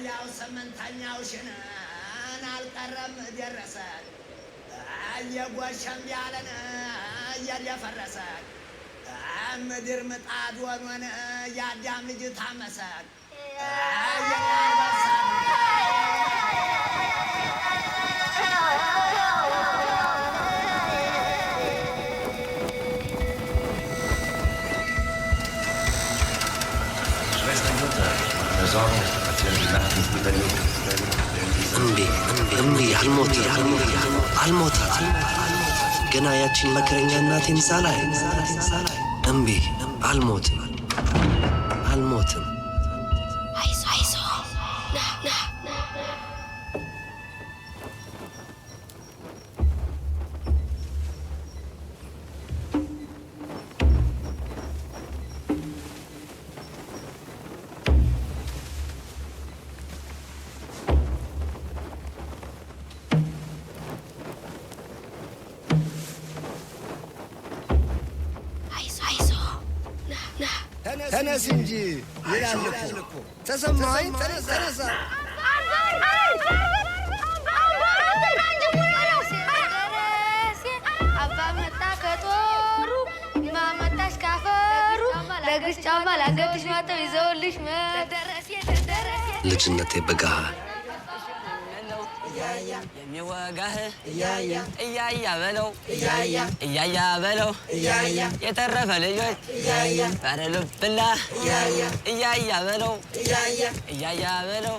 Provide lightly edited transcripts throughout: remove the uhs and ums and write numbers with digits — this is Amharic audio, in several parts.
ያው ስምንተኛው ሽነን አልቀረም ደረሰ እየጎሸም ያለን እየደፈረሰ ምድር ምጣድ ሆኖን የአዳም ልጅ ታመሰ የአንበሳ እምቢ አልሞታትም ገና ያችን መከረኛ እናቴን ሳላይ እምቢ አልሞትም አይዞ ና ተነስ እንጂ ይላል እኮ ተሰማኝ። ተነሳ አባ መጣ ከጦሩ ማመጣሽ ካፈሩ ለግሽ ጫማ ላንገትሽ ማጠብ ይዘውልሽ መደረሴ ልጅነቴ በገሃድ የሚወጋህ እያያ በለው የተረፈ ልጆች ባረልብላ እያያ በለው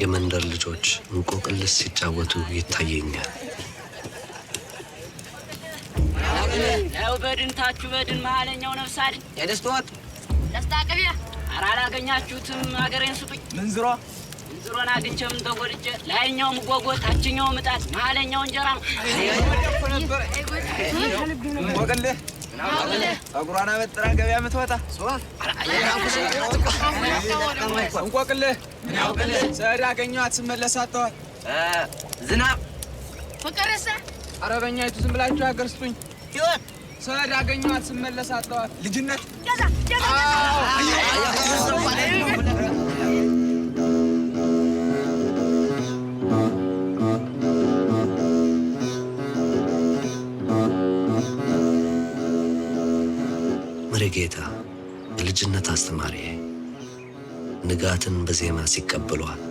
የመንደር ልጆች እንቆቅልሽ ሲጫወቱ ይታየኛል። ያው በድንታችሁ በድን መሀለኛው ነፍስ አድን የደስታ ወጥ ደስታ ቅቤ ኧረ አላገኛችሁትም አገሬን ስጡኝ ምንዝሮ ዝሮና አግኝቼም ተጎድቼ ላይኛውም ጎጎ ታችኛው ምጣድ መሀለኛው እንጀራ ወገለህ ጸጉሯን አበጥራ ገበያ የምትወጣ እንቆቅልህ ሰዕድ አገኘኋት ስመለስ አጣኋት። ዝናብ ፍቅርሳ አረበኛይቱ ዝም ብላችሁ ሀገር ስጡኝ ሕይወት ሰዕድ አገኘኋት ስመለስ አጣኋት። ልጅነት መሪጌታ የልጅነት አስተማሪ ንጋትን በዜማ ሲቀበሏል።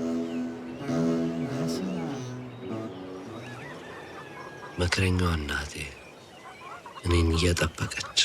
መከረኛዋ እናቴ እኔን እየጠበቀች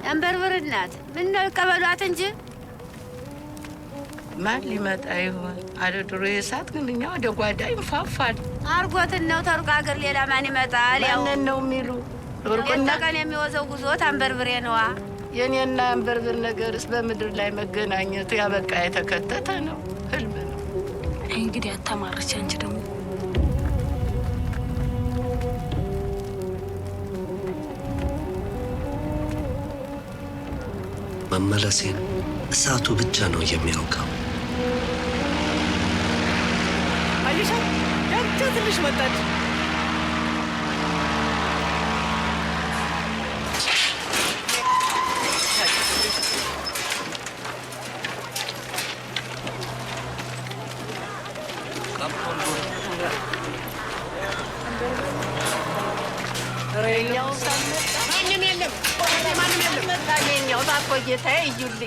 አንበርብርናት ምን ነው ቀበሏት እንጂ ማን ሊመጣ ይሆን? አለ ድሮ የሳት ግን እኛ ወደ ጓዳ ይንፋፋል። አርጎትን ነው ተሩቅ አገር ሌላ ማን ይመጣል? ያንን ነው የሚሉ ሩቅና ቀን የሚወዘው ጉዞት አንበርብሬ ነዋ። የኔና አንበርብር ነገርስ በምድር ላይ መገናኘቱ ያበቃ የተከተተ ነው፣ ህልም ነው። እንግዲህ አታማርች አንቺ ደግሞ መመለሴን እሳቱ ብቻ ነው የሚያውቀው። አይሻ ያንተ ትንሽ መጣች።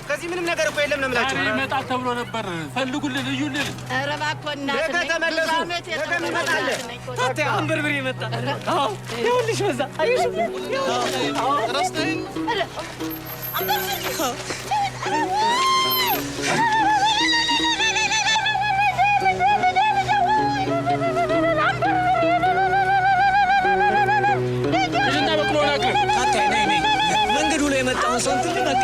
ከዚህ ምንም ነገር እኮ የለም ነው የምላችሁ። ይመጣል ተብሎ ነበር። ፈልጉልን፣ እዩልን። ኧረ እባክዎ እናት ነኝ። ተመለሱ። ነገ እንመጣለን። ታዲያ አንበርብሬ መጣ። አዎ ይኸውልሽ በዛ አይሽ ረስተኝ መንገዱ ላይ የመጣውን ሰው እንትን በቃ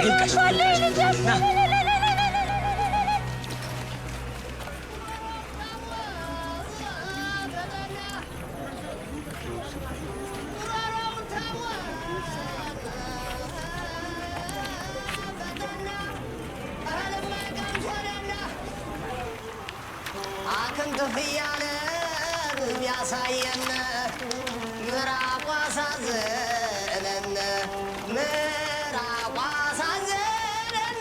አክንትፍ እያለ ቢያሳየን ምራቋ ሳዘለን ምራቋ ሳዘለን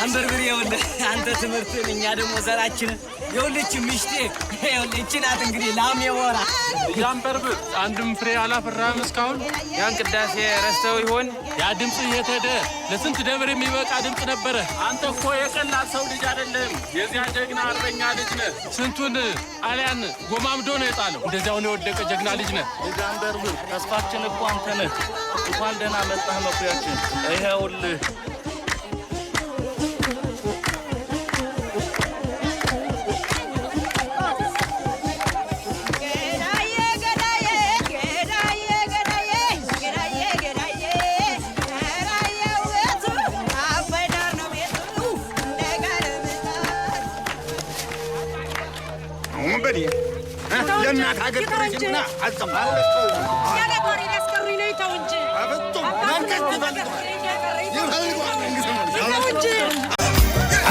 አንበርብር ይኸውልህ አንተ ትምህርትን እኛ ደግሞ ዘራችንን ይኸውልህ ሚስቴ ይኸውልህ ናት እንግዲህ ላም የወራ አንበርብር አንድም ፍሬ አላፈራህም እስካሁን። ያን ቅዳሴ ረስተው ይሆን? ያ ድምፅ የት ሄደ? ለስንት ደብር የሚበቃ ድምፅ ነበረ። አንተ እኮ የቀላል ሰው ልጅ አይደለም፣ የዚያ ጀግና አርበኛ ልጅ ነህ። ስንቱን ጣሊያን ጎማምዶ ነው የጣለው። እንደዚያውን የወደቀ ጀግና ልጅ ነህ። ልጅ አንበርብር ተስፋችን እኮ አንተ ነህ። እንኳን ደህና መጣህ መኩሪያችን። ይኸውልህ ለእናት ሀገር ትርጅና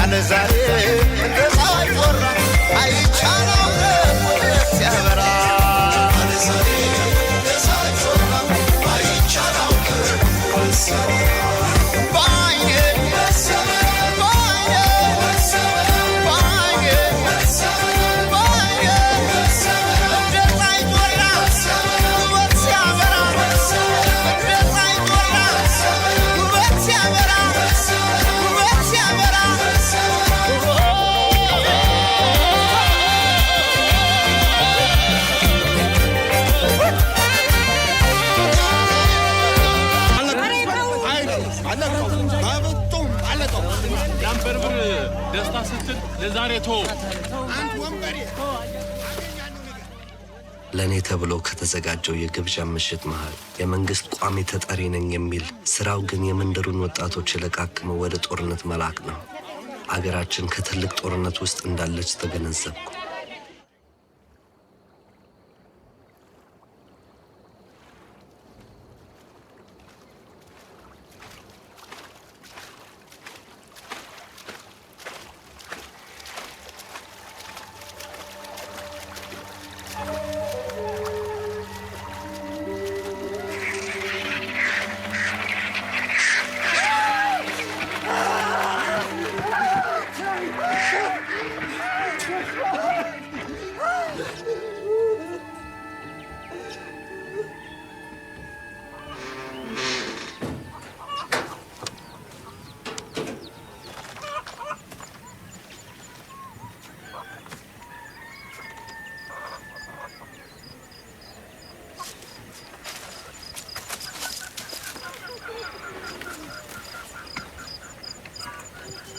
አነ ዛሬ እንደ ፀሐይ ጮራ አይቻለው ሲያበራ ደስታ ስትል ለዛሬ ለእኔ ተብሎ ከተዘጋጀው የግብዣ ምሽት መሃል የመንግስት ቋሚ ተጠሪ ነኝ የሚል ስራው ግን የመንደሩን ወጣቶች ለቃቅመው ወደ ጦርነት መላክ ነው። አገራችን ከትልቅ ጦርነት ውስጥ እንዳለች ተገነዘብኩ።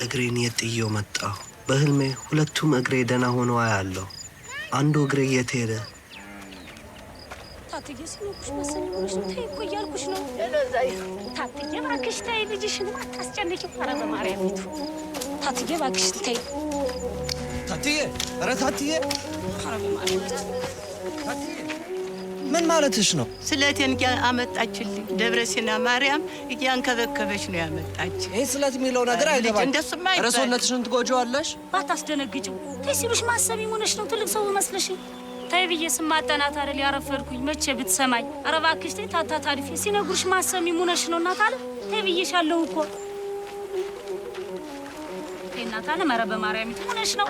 እግሬን የጥየው መጣሁ። በህልሜ ሁለቱም እግሬ ደህና ሆነው አያለሁ። አንዱ እግሬ የት ሄደ? ታትዬ ሲኖርኩሽ መሰለኝ ሆነሽ ነው። ተይ እኮ እያልኩሽ ነው። ታትዬ እባክሽ ተይ፣ ልጅሽን አታስጨንቂው። ኧረ በማርያም ይቱ ታትዬ እባክሽ ተይ። ታትዬ፣ ኧረ ታትዬ፣ ኧረ በማርያም ታትዬ ምን ማለትሽ ነው? ስለቴን አመጣችልኝ። ደብረ ሲና ማርያም እያንከበከበች ነው ያመጣች። ይህ ስለት የሚለው ነገር አይገባኝ። እንደሱማ ኧረ ሰውነትሽን ትጎጂዋለሽ። ባታስደነግጭው። ተይ ሲሉሽ ማሰብ ሆነሽ ነው። ትልቅ ሰው መስለሽ ተይ ብዬ ስማጠናት አይደል ያረፈድኩኝ። መቼ ብትሰማኝ። ኧረ እባክሽ ተይ ታታ ታሪፌ ሲነግሩሽ ማሰብ ሆነሽ ነው። እናት አለ ተይ ብዬሻለሁ እኮ ተይ እናት አለ። ኧረ በማርያም ሆነሽ ነው።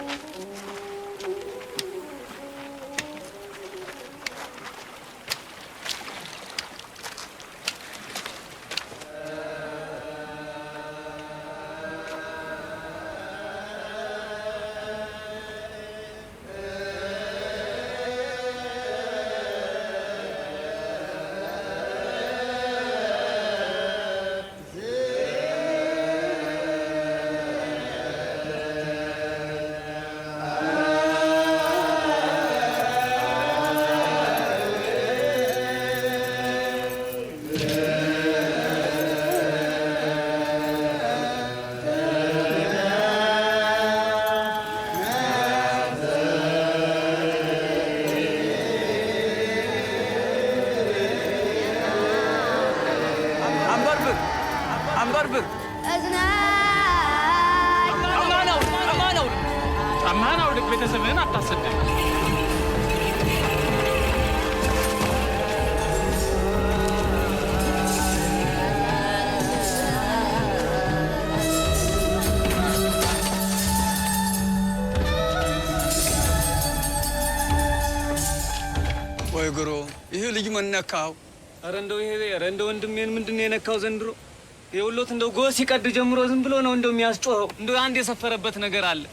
ጫማህን አውልቅ፣ ቤተሰብህን አታሰደድ። ወይ ግሮ ይሄ ልጅ መነካው? ኧረ እንደው ወንድሜን ምንድን ነው የነካው ዘንድሮ? የውሎት እንደው ጎህ ሲቀድ ጀምሮ ዝም ብሎ ነው እንደው የሚያስጮኸው። እንደው አንድ የሰፈረበት ነገር አለ።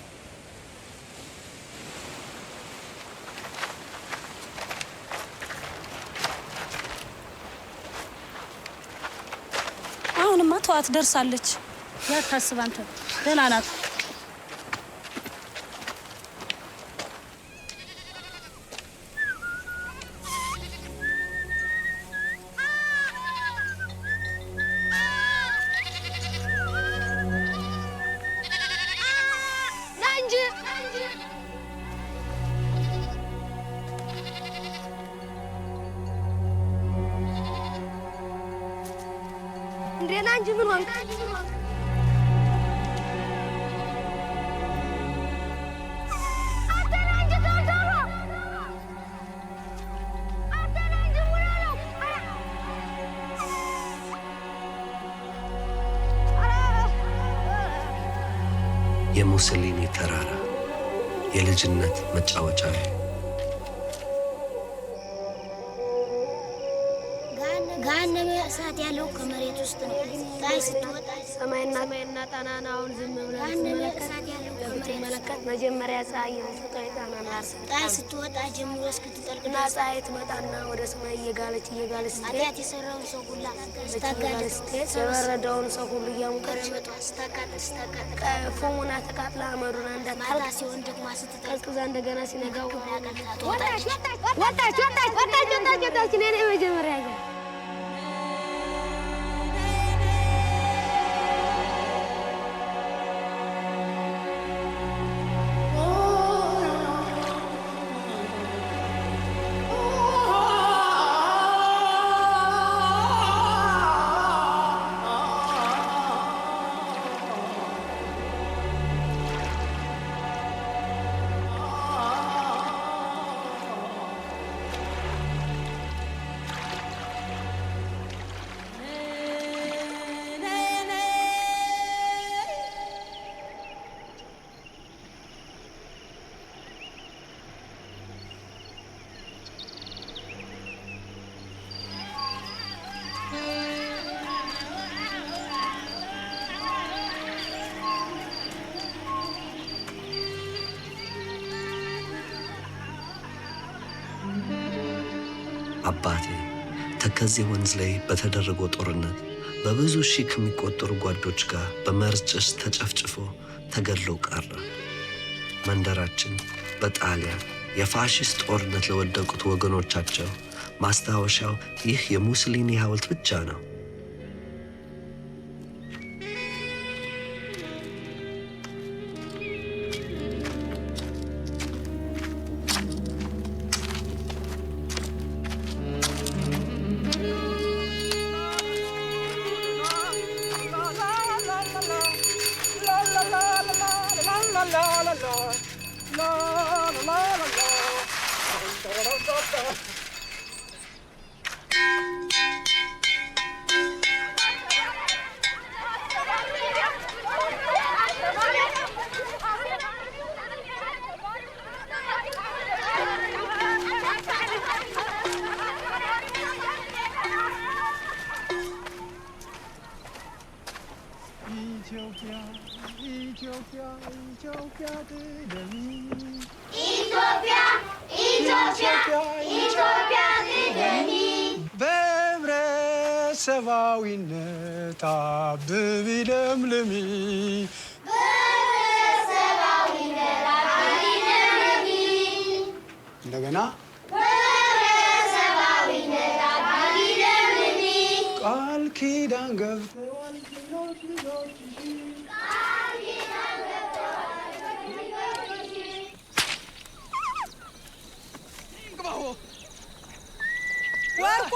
አሁንማ ተዋት፣ ደርሳለች። ያታስብ አንተ፣ ደህና ናት። የሙሶሊኒ ተራራ የልጅነት መጫወቻ ገሃነመ እሳት ያለው ከመሬት ውስጥ ነው። ታይ ስትወጣ ሰማይና ጣናን አሁን ዝም ብለን ስትመለከት መጀመሪያ ፀሐይ የምትወጣው የጣናን አርስ ታይ ስትወጣ ጀምሮ እስክትጠልቅና ፀሐይ ትመጣና ወደ ሰማይ እየጋለች ኃጢአት የሰራውን ሰው ሁላ ስታጋለጥ የበረደውን ሰው ሁሉ እያሞቀች ስታቃጥል ፎሙና ተቃጥላ አመዱና እንዳታልቅ ሲሆን ደግሞ ስትቀዝቅዛ እንደገና ሲነጋው ወጣች እኔ መጀመሪያ አባቴ ተከዜ ወንዝ ላይ በተደረገው ጦርነት በብዙ ሺህ ከሚቆጠሩ ጓዶች ጋር በመርዝ ጭስ ተጨፍጭፎ ተገድሎ ቀረ። መንደራችን በጣሊያን የፋሺስት ጦርነት ለወደቁት ወገኖቻቸው ማስታወሻው ይህ የሙሶሊኒ ሐውልት ብቻ ነው። በህብረተሰባዊነት አብቢ ለምልሚ እንደገና ቃል ኪዳን ገብተዋል ወርቁ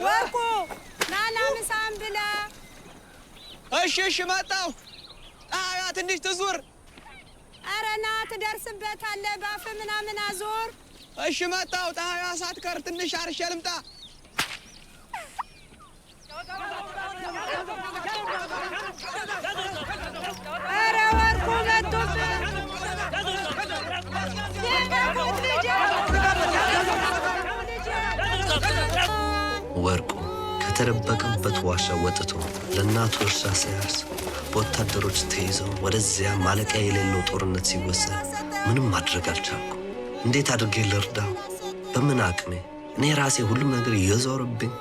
ወርቁ ናና ምሳን ብላ እሺ መጣሁ። ጣያ ትንሽ ትዙር። ኧረ ና ትደርስበታለህ። ባፍ ምናምን አዞር። እሺ መጣሁ። ጣያ ሳትቀር ትንሽ አርሼ ልምጣ። ኧረ ወርቁ መጡብህ። ወርቁ ከተደበቀበት ዋሻ ወጥቶ ለእናቱ እርሻ ሲያርስ በወታደሮች ተይዘው ወደዚያ ማለቂያ የሌለው ጦርነት ሲወሰድ ምንም ማድረግ አልቻልኩም። እንዴት አድርጌ ልርዳው? በምን አቅሜ? እኔ ራሴ ሁሉም ነገር እየዞረብኝ።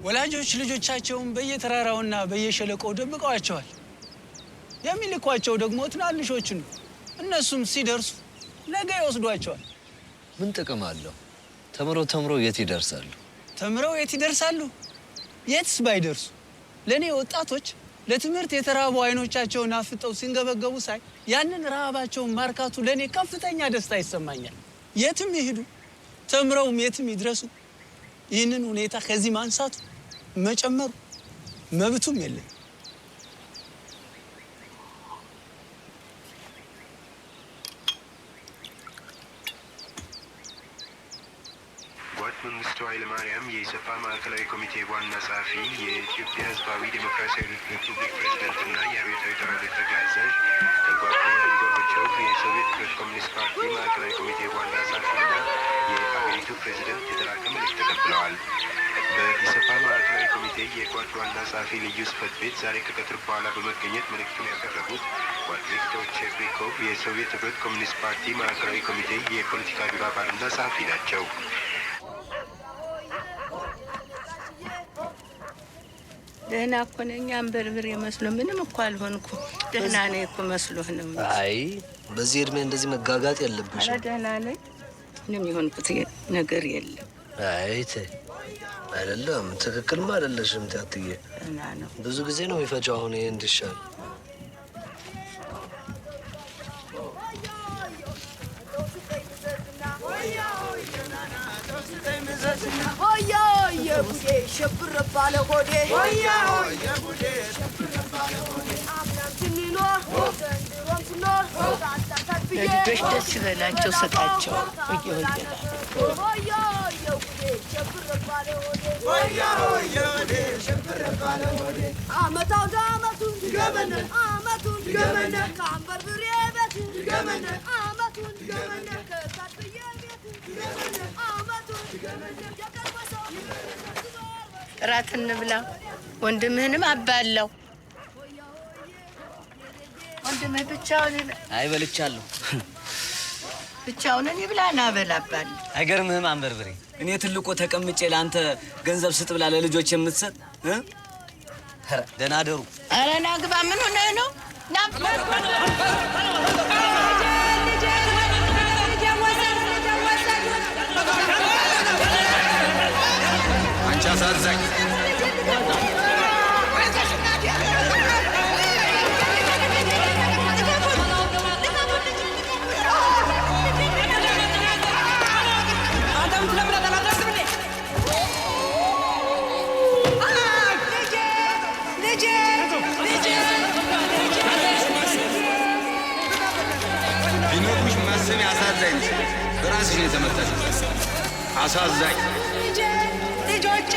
ወላጆች ልጆቻቸውን በየተራራውና በየሸለቆው ደብቀዋቸዋል። የሚልኳቸው ደግሞ ትናንሾቹን ነው። እነሱም ሲደርሱ ነገ ይወስዷቸዋል። ምን ጥቅም አለው? ተምረው የት ይደርሳሉ? ተምረው የት ይደርሳሉ? የትስ ባይደርሱ ለእኔ ወጣቶች ለትምህርት የተራቡ አይኖቻቸውን አፍጠው ሲንገበገቡ ሳይ ያንን ረሃባቸውን ማርካቱ ለእኔ ከፍተኛ ደስታ ይሰማኛል። የትም ይሄዱ፣ ተምረውም የትም ይድረሱ፣ ይህንን ሁኔታ ከዚህ ማንሳቱ መጨመሩ መብቱም የለም። ጓድ መንግስቱ ኃይለማርያም የኢሰፓ ማዕከላዊ ኮሚቴ ዋና ጸሐፊ፣ የኢትዮጵያ ሕዝባዊ ዴሞክራሲያዊ ሪፑብሊክ ፕሬዝዳንትና የአብዮታዊ ተራድኦ ጠቅላይ አዛዥ ከጓድ ሚካኤል ጎርባቾቭ የሶቪየት ህብረት ኮሚኒስት ፓርቲ ማዕከላዊ ኮሚቴ ዋና ጸሐፊና የሀገሪቱ ፕሬዝዳንት የተላከ መልእክት ተቀብለዋል። በኢሰፓ ማዕከላዊ ኮሚቴ የጓድ ዋና ጸሐፊ ልዩ ጽሕፈት ቤት ዛሬ ከቀትር በኋላ በመገኘት መልእክቱን ያቀረቡት ጓድ ቪክቶር ቼፕሪኮቭ የሶቪየት ህብረት ኮሚኒስት ፓርቲ ማዕከላዊ ኮሚቴ የፖለቲካ ቢሮ አባልና ጸሐፊ ናቸው። ደህና እኮ ነኝ። አንበርብሬ መስሎ ምንም እኮ አልሆንኩ። ደህና ነኝ እኮ መስሎህ ነው። አይ በዚህ እድሜ እንደዚህ መጋጋጥ የለብሽም። ኧረ ደህና ነኝ። ምንም የሆንኩት ነገር የለም። አይ ተይ፣ አይደለም ትክክልም አይደለሽም ታትዬ። ደህና ነው። ብዙ ጊዜ ነው የሚፈጀው አሁን ይሄ እንዲሻል። ሆያ የጉዴ ሸብር ባለ ሆዴ ሆያ የጉዴ ሸብር ባለ ሆዴ አምናም ስንኖር ዘንድሮም ስኖር ለልጆች ደስ ይበላቸው፣ ስጣቸው። ሆያ የጉዴ ሸብር ባለ ሆዴ ሆያ የጉዴ ሸብር ባለ ሆዴ አመታው ዳመቱን ገመነ አመቱን ገመነ ከአንበርብሬ ቤት ገመነ አመቱን ገመነ ከሳትዬ ቤት ገመነ አመቱን ገመነ የቀርበሰው እራት እንብላ። ወንድምህንም አባላው። ወንድምህ ብቻውን አይበልቻለሁ። ብቻውን ይብላና በላባል። አይገርምህም አንበርብሬ? እኔ ትልቁ ተቀምጬ ለአንተ ገንዘብ ስጥ ብላ ለልጆች የምትሰጥ ደህና አደሩ። ኧረ ና ግባ። ምን ሆነህ ነው? ና አንቺ አሳዛኝ ቢኖርሽ ማሰብ አሳዛኝ በራስሽ ነው የተመታሽ። አሳዛኝ ልጆቼ